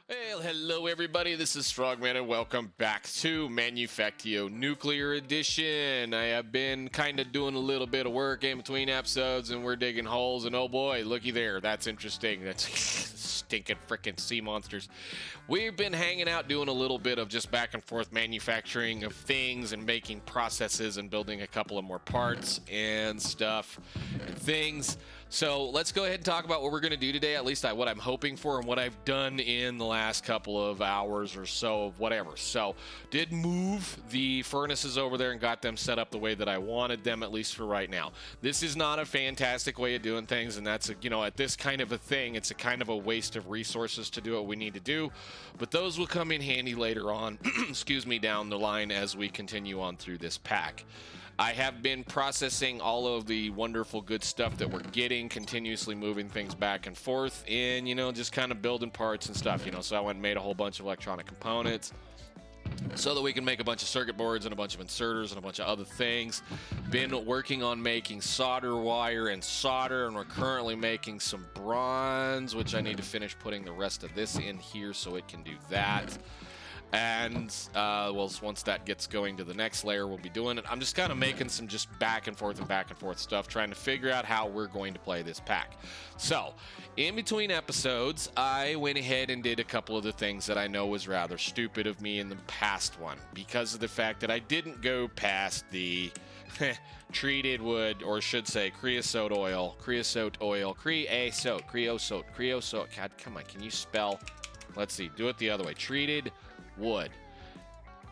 Well, hello everybody, this is Frogman and welcome back to Manufactio Nuclear Edition. I have been kind of doing a little bit of work in between episodes and we're digging holes, and oh boy, looky there, that's interesting. That's stinking frickin' sea monsters. We've been hanging out doing a little bit of just back and forth manufacturing of things and making processes and building a couple of more parts and stuff and things. So let's go ahead and talk about what we're going to do today, at least what I'm hoping for and what I've done in the last couple of hours or so of whatever. So did move the furnaces over there and got them set up the way that I wanted them, at least for right now. This is not a fantastic way of doing things, and that's, at this kind of a thing, it's a kind of a waste of resources to do what we need to do, but those will come in handy later on, excuse me, down the line as we continue on through this pack. I have been processing all of the wonderful good stuff that we're getting, continuously moving things back and forth, and, just kind of building parts and stuff, So I went and made a whole bunch of electronic components so that we can make a bunch of circuit boards and a bunch of inserters and a bunch of other things. Been working on making solder wire and solder, and we're currently making some bronze, which I need to finish putting the rest of this in here so it can do that. And once that gets going to the next layer, we'll be doing it. I'm just kind of making some just back and forth stuff, trying to figure out how we're going to play this pack. So in between episodes, I went ahead and did a couple of the things that I know was rather stupid of me in the past one, because of the fact that I didn't go past the treated wood, or should say creosote oil. God, come on, can you spell? Let's see, do it the other way. Treated wood.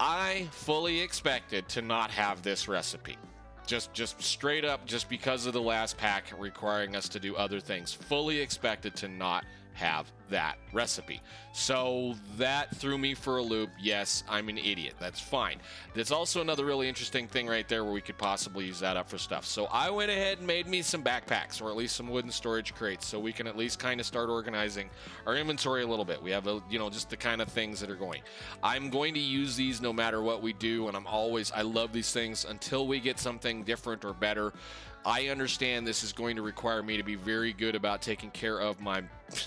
I fully expected to not have this recipe. Just straight up, just because of the last pack requiring us to do other things. Fully expected to not have that recipe. So that threw me for a loop. Yes, I'm an idiot. That's fine. There's also another really interesting thing right there where we could possibly use that up for stuff. So I went ahead and made me some backpacks, or at least some wooden storage crates, so we can at least kind of start organizing our inventory a little bit. We have, just the kind of things that are going. I'm going to use these no matter what we do, and I love these things until we get something different or better. I understand this is going to require me to be very good about taking care of my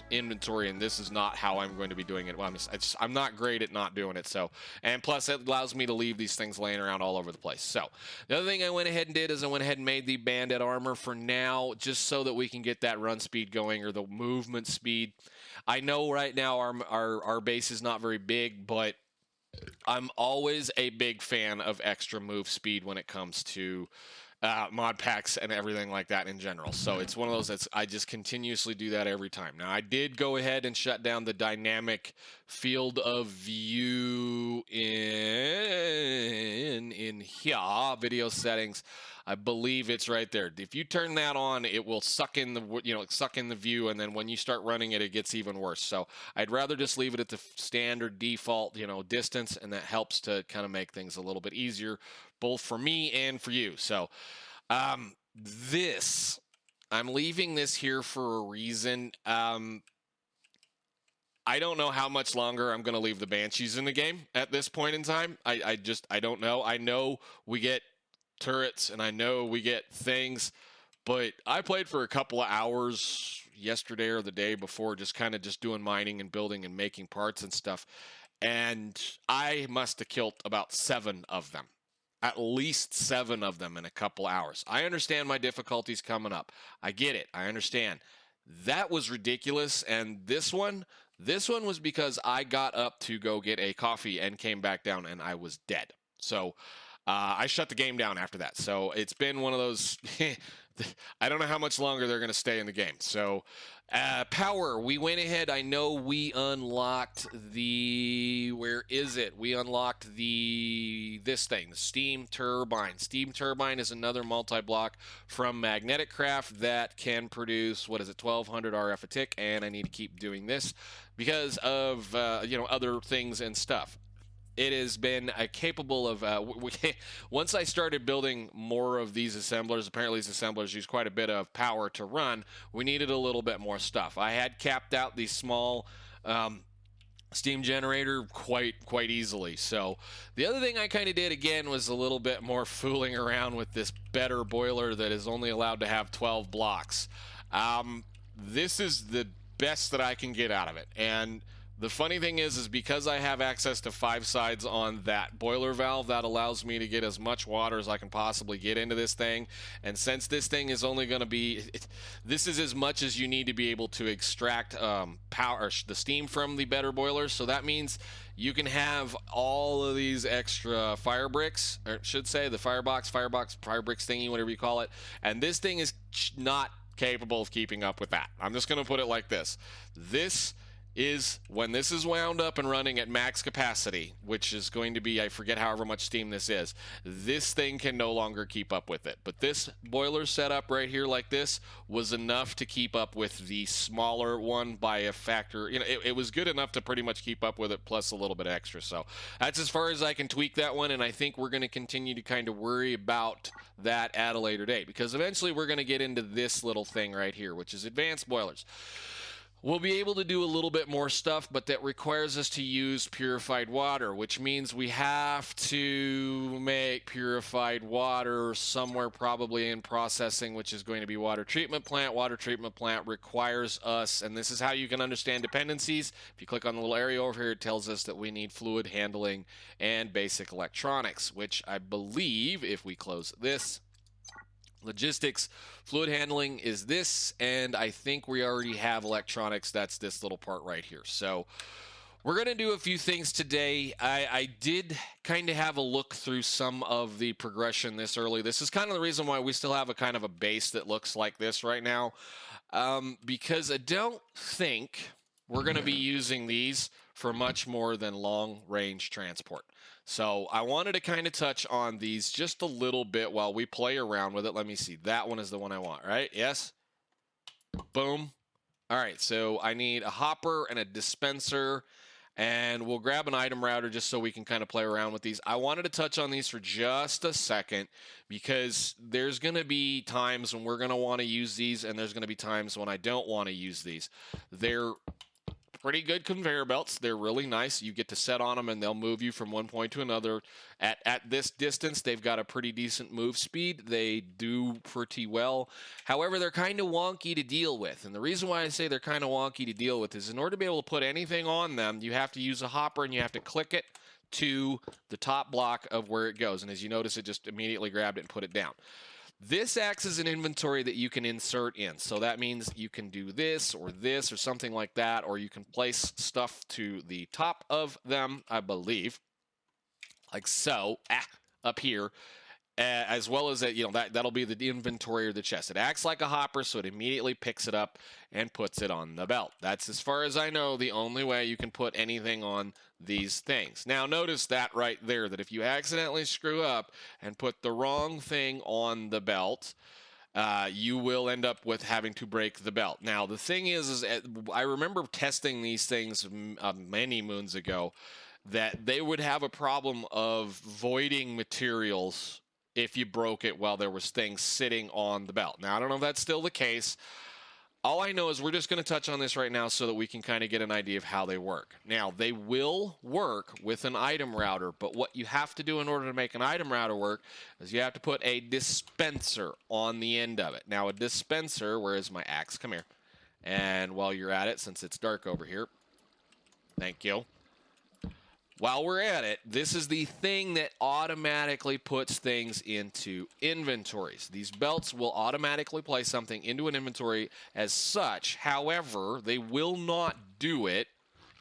inventory, and this is not how I'm going to be doing it. Well, I'm not great at not doing it. So, and plus it allows me to leave these things laying around all over the place. So the other thing I went ahead and did is I went ahead and made the bandit armor for now, just so that we can get that run speed going, or the movement speed. I know right now our base is not very big, but I'm always a big fan of extra move speed when it comes to mod packs and everything like that in general. So it's one of those I just continuously do that every time. Now, I did go ahead and shut down the dynamic field of view in here, video settings. I believe it's right there. If you turn that on, it will suck in the view, and then when you start running it, it gets even worse. So I'd rather just leave it at the standard default, distance, and that helps to kind of make things a little bit easier, both for me and for you. So I'm leaving this here for a reason. I don't know how much longer I'm going to leave the Banshees in the game at this point in time. I don't know. I know we get turrets and I know we get things, but I played for a couple of hours yesterday or the day before, just doing mining and building and making parts and stuff, and I must have killed about 7 of them. At least 7 of them in a couple hours. I understand my difficulties coming up. I get it. I understand. That was ridiculous. And this one was because I got up to go get a coffee and came back down and I was dead. So I shut the game down after that. So it's been one of those, I don't know how much longer they're going to stay in the game. So power, we went ahead. I know we unlocked where is it? We unlocked this thing, the steam turbine. Steam turbine is another multi-block from Magnetic Craft that can produce, 1200 RF a tick, and I need to keep doing this because of, other things and stuff. It has been capable of, once I started building more of these assemblers, apparently these assemblers use quite a bit of power to run, we needed a little bit more stuff. I had capped out the small steam generator quite easily. So the other thing I kind of did again was a little bit more fooling around with this better boiler that is only allowed to have 12 blocks. This is the best that I can get out of it. And The funny thing is because I have access to 5 sides on that boiler valve, that allows me to get as much water as I can possibly get into this thing. And since this thing is only going to be, this is as much as you need to be able to extract power, the steam from the better boilers. So that means you can have all of these extra fire bricks, or I should say the fire bricks thingy, whatever you call it. And this thing is not capable of keeping up with that. I'm just going to put it like this. This is when this is wound up and running at max capacity, which is going to be, I forget however much steam this is, this thing can no longer keep up with it. But this boiler setup right here like this was enough to keep up with the smaller one by a factor. You know, it was good enough to pretty much keep up with it plus a little bit extra. So that's as far as I can tweak that one, and I think we're going to continue to kind of worry about that at a later date, because eventually we're going to get into this little thing right here, which is advanced boilers. We'll be able to do a little bit more stuff, but that requires us to use purified water, which means we have to make purified water somewhere probably in processing, which is going to be water treatment plant. Water treatment plant requires us, and this is how you can understand dependencies. If you click on the little area over here, it tells us that we need fluid handling and basic electronics, which I believe, if we close this, logistics, fluid handling is this, and I think we already have electronics. That's this little part right here. So we're going to do a few things today. I did kind of have a look through some of the progression this early. This is kind of the reason why we still have a kind of a base that looks like this right now, because I don't think we're going to be using these for much more than long-range transport. So I wanted to kind of touch on these just a little bit while we play around with it. Let me see. That one is the one I want, right? Yes? Boom. All right, so I need a hopper and a dispenser, and we'll grab an item router just so we can kind of play around with these. I wanted to touch on these for just a second because there's going to be times when we're going to want to use these, and there's going to be times when I don't want to use these. They're pretty good conveyor belts. They're really nice. You get to set on them and they'll move you from one point to another. At this distance, they've got a pretty decent move speed. They do pretty well. However, they're kind of wonky to deal with. And the reason why I say they're kind of wonky to deal with is in order to be able to put anything on them, you have to use a hopper and you have to click it to the top block of where it goes. And as you notice, it just immediately grabbed it and put it down. This acts as an inventory that you can insert in. So that means you can do this or something like that, or you can place stuff to the top of them, I believe, like so, up here, as well as that, you know, that'll be the inventory or the chest. It acts like a hopper, so it immediately picks it up and puts it on the belt. That's, as far as I know, the only way you can put anything on these things. Now notice that right there, that if you accidentally screw up and put the wrong thing on the belt, you will end up with having to break the belt. Now the thing is I remember testing these things many moons ago, that they would have a problem of voiding materials if you broke it while there was things sitting on the belt. Now I don't know if that's still the case. All I know is we're just going to touch on this right now so that we can kind of get an idea of how they work. Now, they will work with an item router, but what you have to do in order to make an item router work is you have to put a dispenser on the end of it. Now, a dispenser, where is my axe? Come here. And while you're at it, since it's dark over here, thank you. While we're at it, this is the thing that automatically puts things into inventories. These belts will automatically place something into an inventory as such. However, they will not do it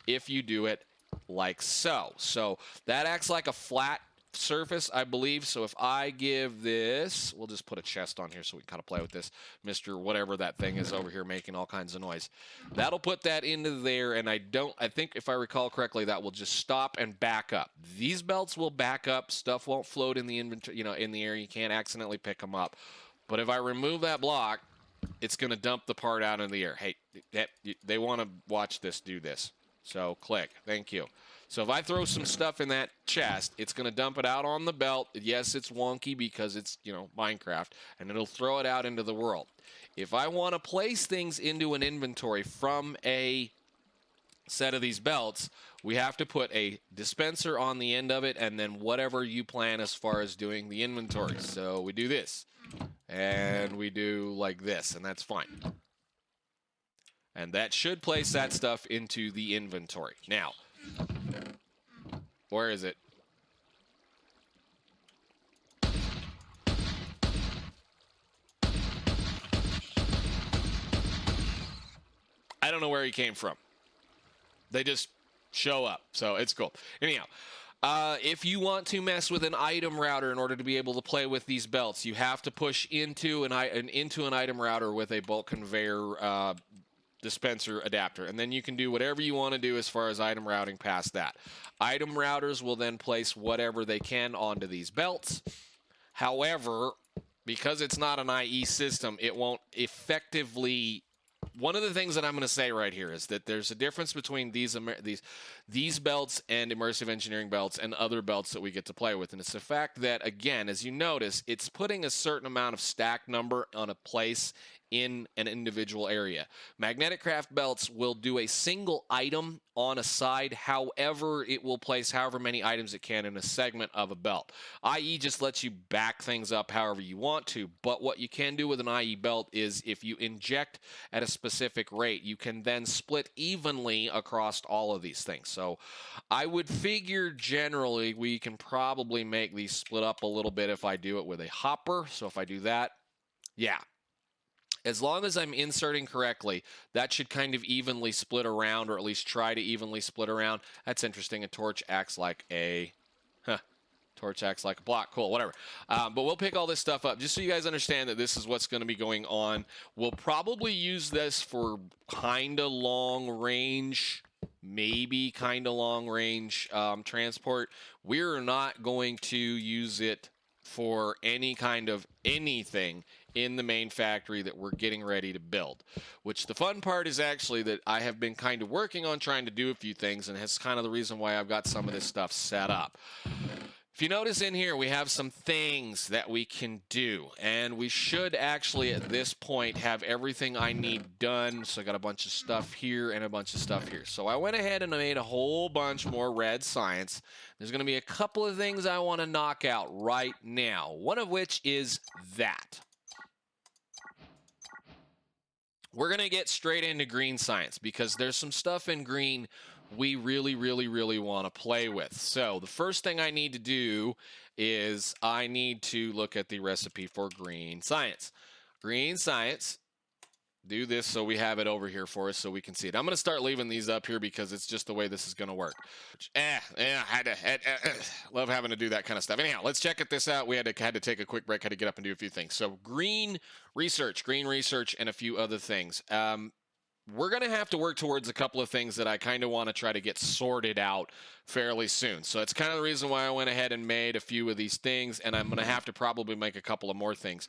if you do it like so. So that acts like a flat surface, I believe. So if I give this, we'll just put a chest on here so we can kind of play with this, Mr. Whatever that thing is over here making all kinds of noise. That'll put that into there, and I think if I recall correctly, that will just stop and back up. These belts will back up. Stuff won't float in the inventory, you know, in the air. You can't accidentally pick them up. But if I remove that block, it's going to dump the part out in the air. Hey, they want to watch this do this. So click. Thank you. So if I throw some stuff in that chest, it's going to dump it out on the belt. Yes, it's wonky because it's, you know, Minecraft, and it'll throw it out into the world. If I want to place things into an inventory from a set of these belts, we have to put a dispenser on the end of it, and then whatever you plan as far as doing the inventory. So we do this, and we do like this, and that's fine. And that should place that stuff into the inventory. Now, where is it? I don't know where he came from. They just show up, so it's cool. Anyhow, if you want to mess with an item router in order to be able to play with these belts, you have to push into an item router with a bulk conveyor dispenser adapter, and then you can do whatever you want to do as far as item routing past that. Item routers will then place whatever they can onto these belts. However, because it's not an IE system, it won't effectively. One of the things that I'm going to say right here is that there's a difference between these belts and immersive engineering belts and other belts that we get to play with, and it's the fact that, again, as you notice, it's putting a certain amount of stack number on a place in an individual area. Magnetic craft belts will do a single item on a side, however it will place however many items it can in a segment of a belt. IE just lets you back things up however you want to, but what you can do with an IE belt is if you inject at a specific rate, you can then split evenly across all of these things. So I would figure generally we can probably make these split up a little bit if I do it with a hopper. So if I do that, yeah. As long as I'm inserting correctly, that should kind of evenly split around, or at least try to evenly split around. That's interesting. A torch acts like a... Torch acts like a block. Cool, whatever. But we'll pick all this stuff up just so you guys understand that this is what's going to be going on. We'll probably use this for kind of long range, maybe kind of long range transport. We're not going to use it for any kind of anything in the main factory that we're getting ready to build, which the fun part is actually that I have been kind of working on trying to do a few things, and it's kind of the reason why I've got some of this stuff set up. If you notice in here, we have some things that we can do, and we should actually at this point have everything I need done. So I got a bunch of stuff here and a bunch of stuff here. So I went ahead and I made a whole bunch more red science. There's going to be a couple of things I want to knock out right now, one of which is that. We're going to get straight into green science because there's some stuff in green we really want to play with. So the first thing I need to do is I need to look at the recipe for green science. Green science, do this so we have it over here for us so we can see it. I'm going to start leaving these up here because it's just the way this is going to work. Love having to do that kind of stuff. Anyhow, let's check this out. We had to take a quick break, had to get up and do a few things. So green research, and a few other things. We're going to have to work towards a couple of things that I kind of want to try to get sorted out fairly soon. So it's kind of the reason why I went ahead and made a few of these things, and I'm going to have to probably make a couple of more things.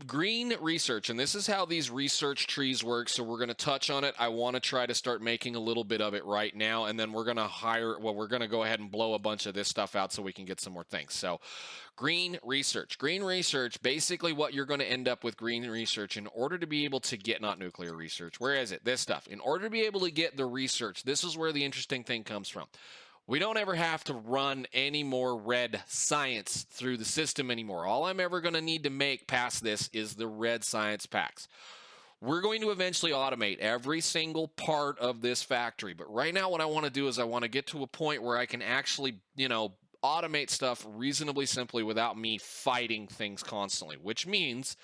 Green research, and this is how these research trees work, so we're going to touch on it. I want to try to start making a little bit of it right now, and then we're going to we're going to go ahead and blow a bunch of this stuff out so we can get some more things. So green research, basically what you're going to end up with green research in order to be able to get, not nuclear research, where is it? This stuff. In order to be able to get the research, this is where the interesting thing comes from. We don't ever have to run any more red science through the system anymore. All I'm ever going to need to make past this is the red science packs. We're going to eventually automate every single part of this factory. But right now what I want to do is I want to get to a point where I can actually, automate stuff reasonably simply without me fighting things constantly, which means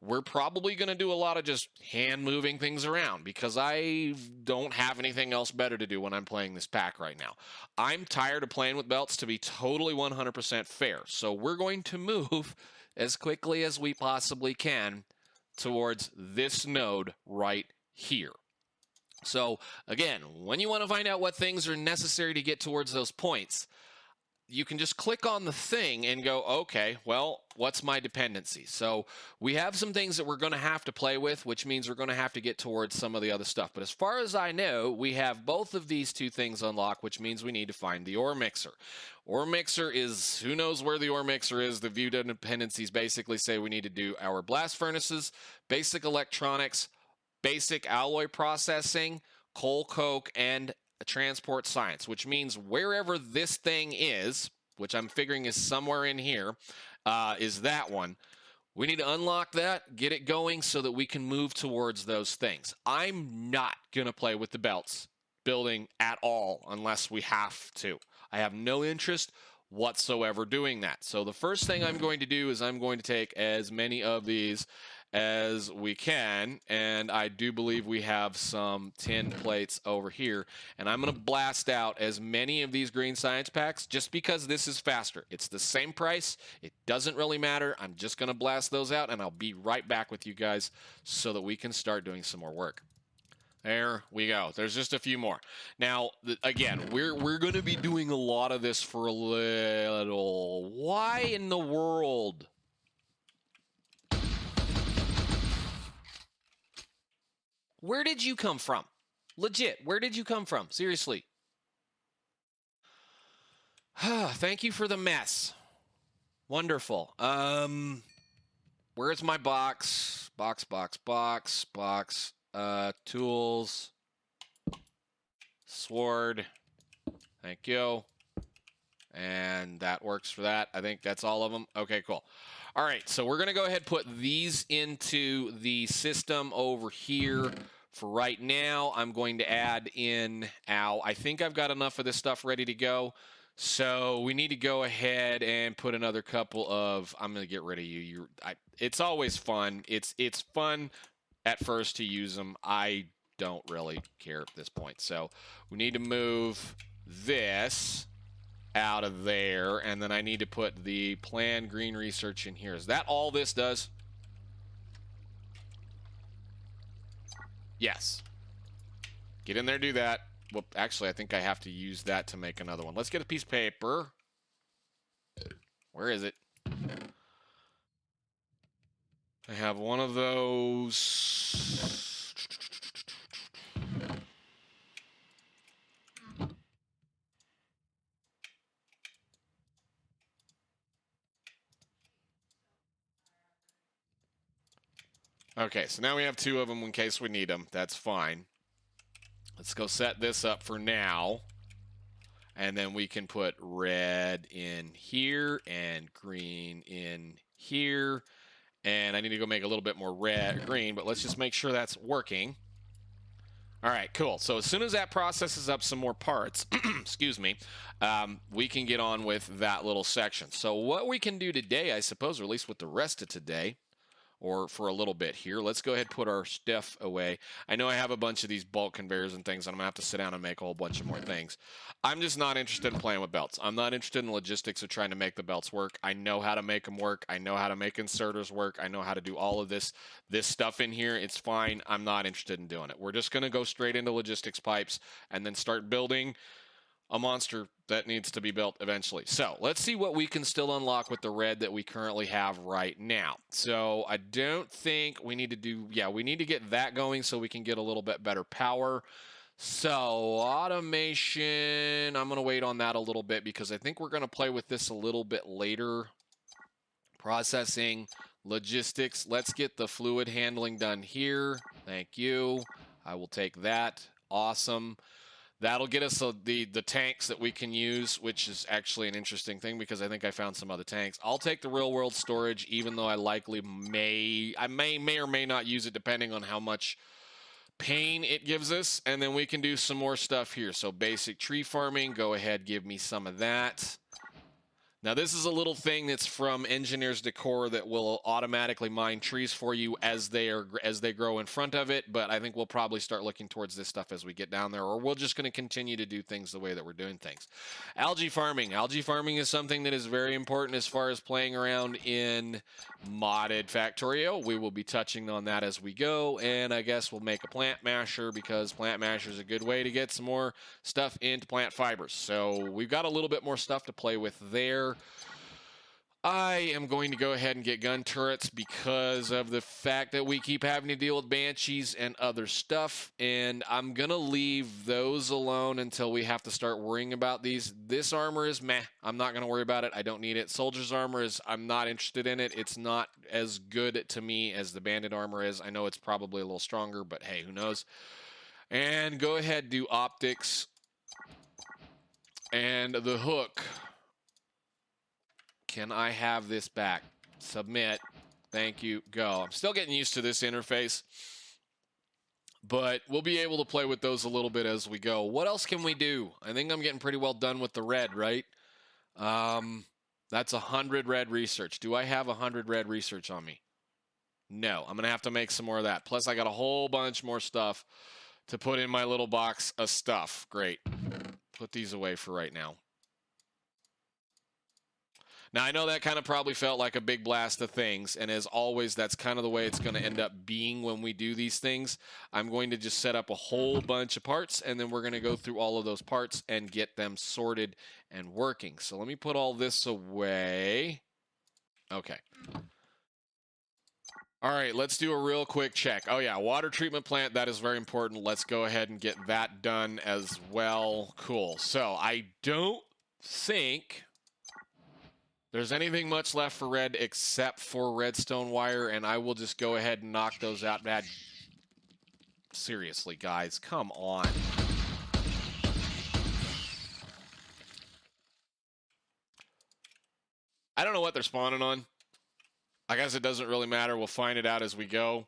we're probably going to do a lot of just hand moving things around because I don't have anything else better to do when I'm playing this pack right now. I'm tired of playing with belts, to be totally 100% fair. So we're going to move as quickly as we possibly can towards this node right here. So again, when you want to find out what things are necessary to get towards those points, you can just click on the thing and go, okay, well, what's my dependency? So we have some things that we're going to have to play with, which means we're going to have to get towards some of the other stuff. But as far as I know, we have both of these two things unlocked, which means we need to find the ore mixer. Ore mixer is, who knows where the ore mixer is? The view dependencies basically say we need to do our blast furnaces, basic electronics, basic alloy processing, coal coke, and transport science, which means wherever this thing is, which I'm figuring is somewhere in here, is that one. We need to unlock that, get it going so that we can move towards those things. I'm not going to play with the belts building at all unless we have to. I have no interest whatsoever doing that. So the first thing I'm going to do is I'm going to take as many of these as we can, and I do believe we have some tin plates over here, and I'm going to blast out as many of these green science packs just because this is faster. It's the same price. It doesn't really matter. I'm just going to blast those out, and I'll be right back with you guys so that we can start doing some more work. There we go. There's just a few more. Now, again, we're going to be doing a lot of this for a little. Why in the world? Where did you come from? Legit, where did you come from? Seriously. Thank you for the mess. Wonderful. Where's my box? Box. Tools. Sword. Thank you. And that works for that. I think that's all of them. Okay, cool. All right, so we're going to go ahead and put these into the system over here for right now. I'm going to add in, I think I've got enough of this stuff ready to go. So we need to go ahead and put another couple of, I'm going to get rid of you. It's always fun. It's fun at first to use them. I don't really care at this point. So we need to move this out of there, and then I need to put the planned green research in here. Is that all this does? Yes. Get in there, do that. Well, actually, I think I have to use that to make another one. Let's get a piece of paper. Where is it? I have one of those. Okay, so now we have two of them in case we need them. That's fine. Let's go set this up for now. And then we can put red in here and green in here. And I need to go make a little bit more green, but let's just make sure that's working. All right, cool. So as soon as that processes up some more parts, excuse me, we can get on with that little section. So what we can do today, I suppose, or at least with the rest of today, or for a little bit here, let's go ahead and put our stuff away. I know I have a bunch of these bulk conveyors and things, and I'm going to have to sit down and make a whole bunch of more things. I'm just not interested in playing with belts. I'm not interested in the logistics of trying to make the belts work. I know how to make them work. I know how to make inserters work. I know how to do all of this stuff in here. It's fine. I'm not interested in doing it. We're just going to go straight into Logistcs Pipes and then start building a monster that needs to be built eventually. So let's see what we can still unlock with the red that we currently have right now. So I don't think we need to do, we need to get that going so we can get a little bit better power. So automation, I'm going to wait on that a little bit because I think we're going to play with this a little bit later. Processing, logistics, let's get the fluid handling done here. Thank you. I will take that. Awesome. That'll get us the tanks that we can use, which is actually an interesting thing because I think I found some other tanks. I'll take the real world storage, even though I likely may or may not use it depending on how much pain it gives us. And then we can do some more stuff here. So basic tree farming, go ahead, give me some of that. Now this is a little thing that's from Engineer's Decor that will automatically mine trees for you as they grow in front of it, but I think we'll probably start looking towards this stuff as we get down there, or we're just going to continue to do things the way that we're doing things. Algae farming. Algae farming is something that is very important as far as playing around in Modded Factorio. We will be touching on that as we go, and I guess we'll make a plant masher because plant masher is a good way to get some more stuff into plant fibers. So we've got a little bit more stuff to play with there. I am going to go ahead and get gun turrets because of the fact that we keep having to deal with banshees and other stuff, and I'm going to leave those alone until we have to start worrying about these. This armor is meh. I'm not going to worry about it. I don't need it. Soldier's armor is, I'm not interested in it. It's not as good to me as the bandit armor is. I know it's probably a little stronger, but hey, who knows? And go ahead, do optics and the hook. Can I have this back? Submit. Thank you. Go. I'm still getting used to this interface, but we'll be able to play with those a little bit as we go. What else can we do? I think I'm getting pretty well done with the red, right? That's 100 red research. Do I have 100 red research on me? No. I'm going to have to make some more of that. Plus, I got a whole bunch more stuff to put in my little box of stuff. Great. Put these away for right now. Now, I know that kind of probably felt like a big blast of things, and as always, that's kind of the way it's going to end up being when we do these things. I'm going to just set up a whole bunch of parts, and then we're going to go through all of those parts and get them sorted and working. So let me put all this away. Okay. All right, let's do a real quick check. Oh, yeah, water treatment plant, that is very important. Let's go ahead and get that done as well. Cool. So I don't think there's anything much left for red except for redstone wire, and I will just go ahead and knock those out. Bad. Seriously, guys, come on. I don't know what they're spawning on. I guess it doesn't really matter. We'll find it out as we go.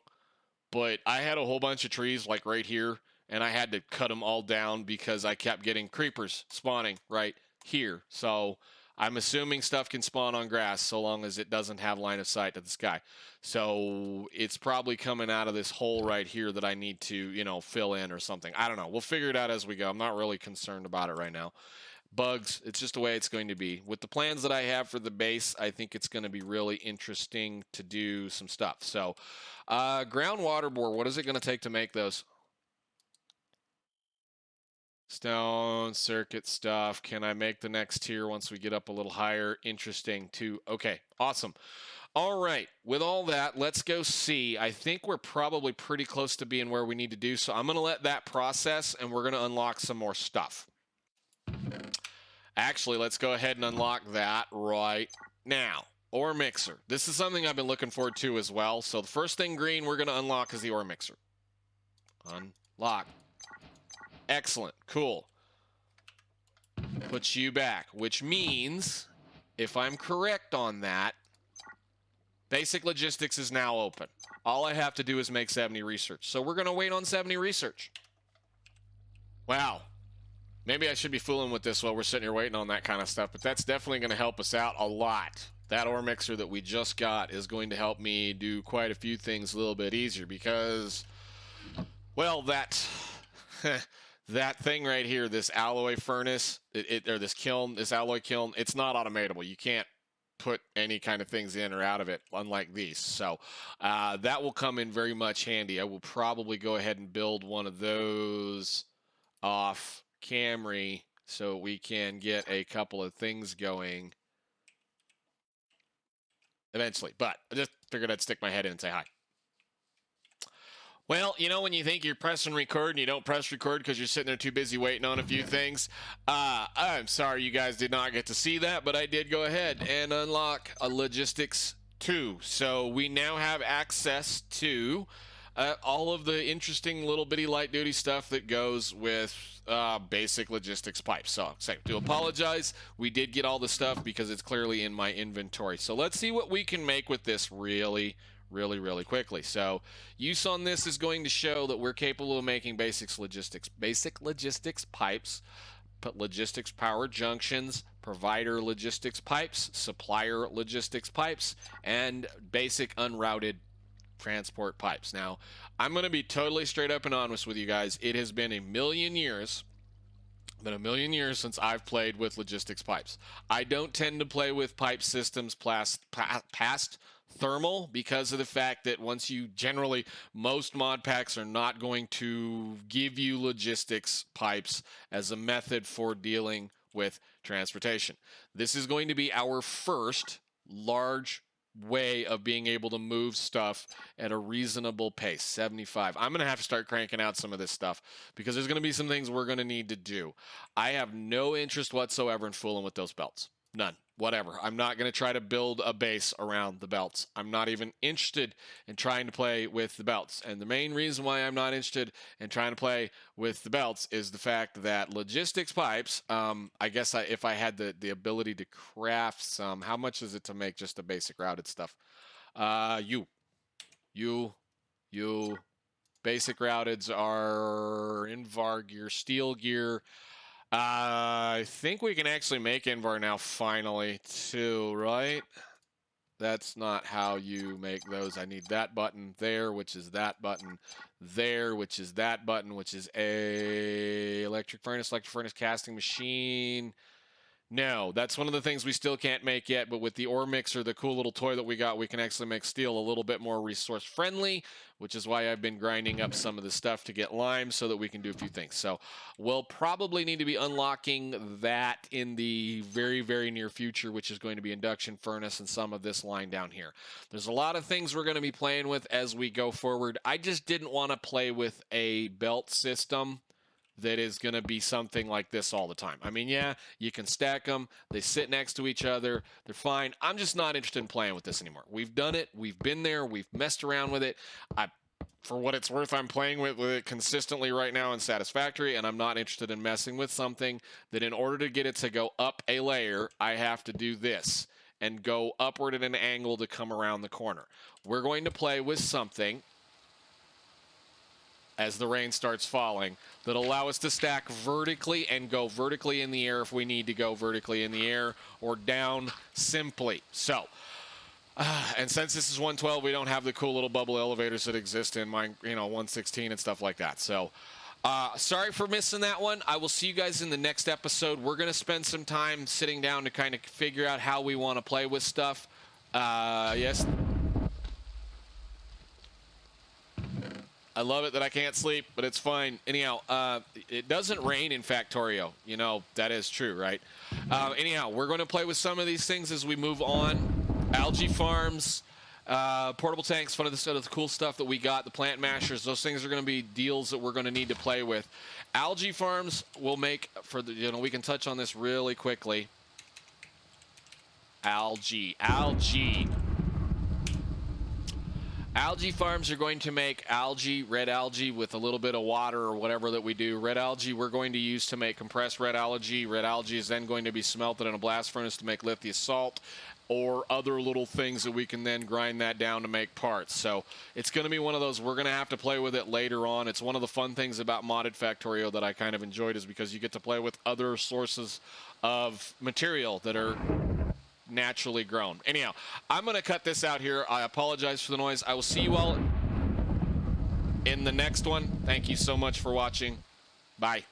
But I had a whole bunch of trees like right here, and I had to cut them all down because I kept getting creepers spawning right here. So I'm assuming stuff can spawn on grass so long as it doesn't have line of sight to the sky. So it's probably coming out of this hole right here that I need to, you know, fill in or something. I don't know. We'll figure it out as we go. I'm not really concerned about it right now. Bugs, it's just the way it's going to be. With the plans that I have for the base, I think it's going to be really interesting to do some stuff. So, groundwater bore, what is it going to take to make those? Stone, circuit stuff. Can I make the next tier once we get up a little higher? Interesting, too. Okay, awesome. All right, with all that, let's go see. I think we're probably pretty close to being where we need to do, so I'm going to let that process, and we're going to unlock some more stuff. Actually, let's go ahead and unlock that right now. Ore mixer. This is something I've been looking forward to as well. So the first thing green we're going to unlock is the ore mixer. Unlock. Excellent. Cool. Put you back, which means, if I'm correct on that, basic logistics is now open. All I have to do is make 70 research. So we're going to wait on 70 research. Wow. Maybe I should be fooling with this while we're sitting here waiting on that kind of stuff, but that's definitely going to help us out a lot. That ore mixer that we just got is going to help me do quite a few things a little bit easier because, well, that that thing right here, this alloy furnace, or this kiln, this alloy kiln, it's not automatable. You can't put any kind of things in or out of it, unlike these. So that will come in very much handy. I will probably go ahead and build one of those off Camry so we can get a couple of things going eventually. But I just figured I'd stick my head in and say hi. Well, you know when you think you're pressing record and you don't press record because you're sitting there too busy waiting on a few things? I'm sorry you guys did not get to see that, but I did go ahead and unlock a Logistics 2. So we now have access to all of the interesting little bitty light duty stuff that goes with basic logistics pipes. So I do apologize. We did get all the stuff because it's clearly in my inventory. So let's see what we can make with this really quickly. So use on this is going to show that we're capable of making basic logistics pipes, logistics power junctions, provider logistics pipes, supplier logistics pipes, and basic unrouted transport pipes. Now, I'm going to be totally straight up and honest with you guys. It has been a million years since I've played with logistics pipes. I don't tend to play with pipe systems past thermal because of the fact that most mod packs are not going to give you logistics pipes as a method for dealing with transportation. This is going to be our first large way of being able to move stuff at a reasonable pace. 75. I'm going to have to start cranking out some of this stuff because there's going to be some things we're going to need to do. I have no interest whatsoever in fooling with those belts. None. Whatever. I'm not going to try to build a base around the belts. I'm not even interested in trying to play with the belts. And the main reason why I'm not interested in trying to play with the belts is the fact that logistics pipes, I guess if I had the ability to craft some, how much is it to make just the basic routed stuff? You. Basic routeds are Invar gear, steel gear. I think we can actually make Invar now finally too, right? That's not how you make those. I need that button there, which is that button there, which is that button, which is a electric furnace casting machine. No, that's one of the things we still can't make yet, but with the ore mixer, the cool little toy that we got, we can actually make steel a little bit more resource friendly, which is why I've been grinding up some of the stuff to get lime so that we can do a few things. So we'll probably need to be unlocking that in the very, very near future, which is going to be induction furnace and some of this line down here. There's a lot of things we're going to be playing with as we go forward. I just didn't want to play with a belt system that is going to be something like this all the time. I mean, yeah, you can stack them. They sit next to each other. They're fine. I'm just not interested in playing with this anymore. We've done it. We've been there. We've messed around with it. For what it's worth, I'm playing with it consistently right now in Satisfactory, and I'm not interested in messing with something that in order to get it to go up a layer, I have to do this and go upward at an angle to come around the corner. We're going to play with something as the rain starts falling, that'll allow us to stack vertically and go vertically in the air if we need to go vertically in the air or down simply. So, and since this is 112, we don't have the cool little bubble elevators that exist in mine, 116 and stuff like that. So, sorry for missing that one. I will see you guys in the next episode. We're going to spend some time sitting down to kind of figure out how we want to play with stuff. Yes. I love it that I can't sleep, but it's fine. Anyhow, it doesn't rain in Factorio. That is true, right? Anyhow, we're going to play with some of these things as we move on. Algae farms, portable tanks, some of the cool stuff that we got, the plant mashers, those things are going to be deals that we're going to need to play with. Algae farms will make, we can touch on this really quickly. Algae. Algae farms are going to make algae, red algae, with a little bit of water or whatever that we do. Red algae we're going to use to make compressed red algae. Red algae is then going to be smelted in a blast furnace to make lithium salt or other little things that we can then grind that down to make parts. So it's going to be one of those, we're going to have to play with it later on. It's one of the fun things about Modded Factorio that I kind of enjoyed is because you get to play with other sources of material that are naturally grown. Anyhow, I'm going to cut this out here. I apologize for the noise. I will see you all in the next one. Thank you so much for watching. Bye.